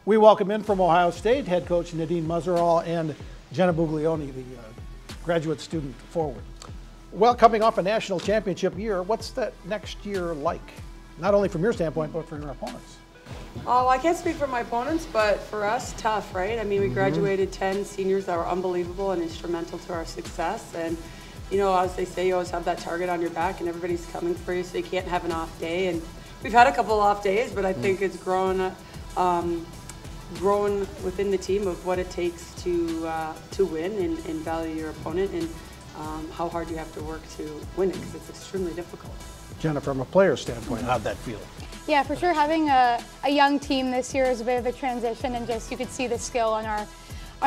We welcome in from Ohio State head coach Nadine Muzzerall and Jenna Buglioni, the graduate student forward. Well, coming off a national championship year, what's that next year like? Not only from your standpoint, but for your opponents. Oh, I can't speak for my opponents, but for us, tough, right? I mean, we graduated 10 seniors that were unbelievable and instrumental to our success. And, you know, as they say, you always have that target on your back and everybody's coming for you, so you can't have an off day. And we've had a couple off days, but I think it's grown within the team of what it takes to win and value your opponent and how hard you have to work to win it, because it's extremely difficult. Jenna, from a player standpoint, how'd that feel? Yeah, for sure. Having a young team this year is a bit of a transition, and just you could see the skill on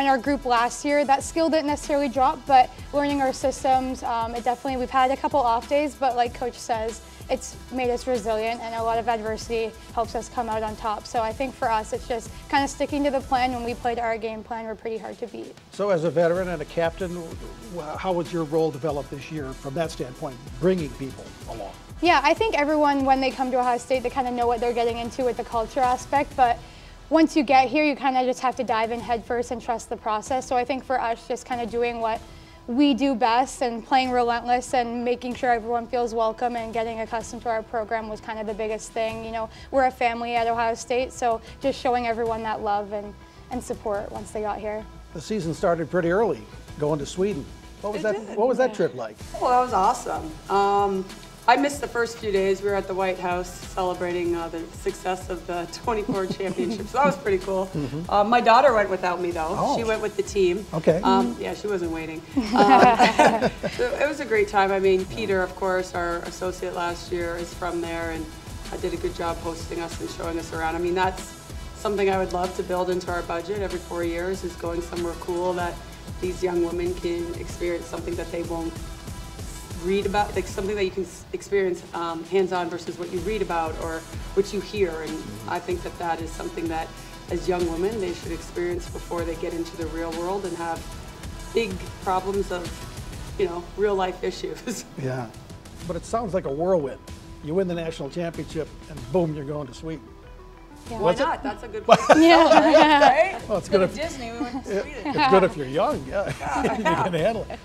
our group last year. That skill didn't necessarily drop, but learning our systems, it definitely, we've had a couple off days, but like Coach says, it's made us resilient, and a lot of adversity helps us come out on top. So I think for us, it's just kind of sticking to the plan. When we played our game plan, we're pretty hard to beat. So as a veteran and a captain, how was your role developed this year from that standpoint, bringing people along? Yeah, I think everyone, when they come to Ohio State, they kind of know what they're getting into with the culture aspect, but once you get here, you kind of just have to dive in head first and trust the process. So I think for us, just kind of doing what we do best and playing relentless and making sure everyone feels welcome and getting accustomed to our program was kind of the biggest thing. You know, we're a family at Ohio State, so just showing everyone that love and support once they got here. The season started pretty early, going to Sweden. What was that trip like? Well, that was awesome. I missed the first few days. We were at the White House celebrating the success of the 24 championships. So that was pretty cool. My daughter went without me, though. Oh. She went with the team. Okay. Yeah, she wasn't waiting. It was a great time. I mean, Peter, of course, our associate last year, is from there, and did a good job hosting us and showing us around. I mean, that's something I would love to build into our budget every 4 years, is going somewhere cool that these young women can experience something that they won't read about, like something that you can experience hands-on versus what you read about or what you hear. And I think that that is something that as young women they should experience before they get into the real world and have big problems of, you know, real life issues. Yeah, but it sounds like a whirlwind. You win the national championship and boom, you're going to Sweden. Yeah. Why not? That's a good place to Yeah. celebrate, right? Well, it's Go good to if Disney, we went to Sweden. it's good if you're young. Yeah, you can handle it.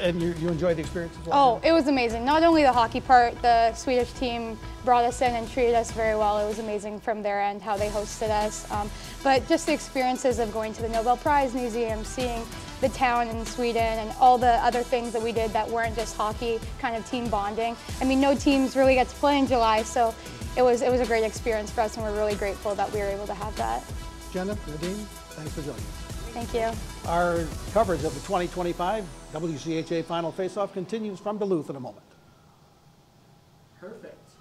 And you enjoyed the experience as well? Oh, it was amazing. Not only the hockey part, the Swedish team brought us in and treated us very well. It was amazing from their end how they hosted us. But just the experiences of going to the Nobel Prize Museum, seeing the town in Sweden and all the other things that we did that weren't just hockey, kind of team bonding. I mean, no teams really get to play in July, so it was a great experience for us, and we're really grateful that we were able to have that. Jenna, Nadine, thanks for joining us. Thank you. Our coverage of the 2025 WCHA Final Faceoff continues from Duluth in a moment. Perfect.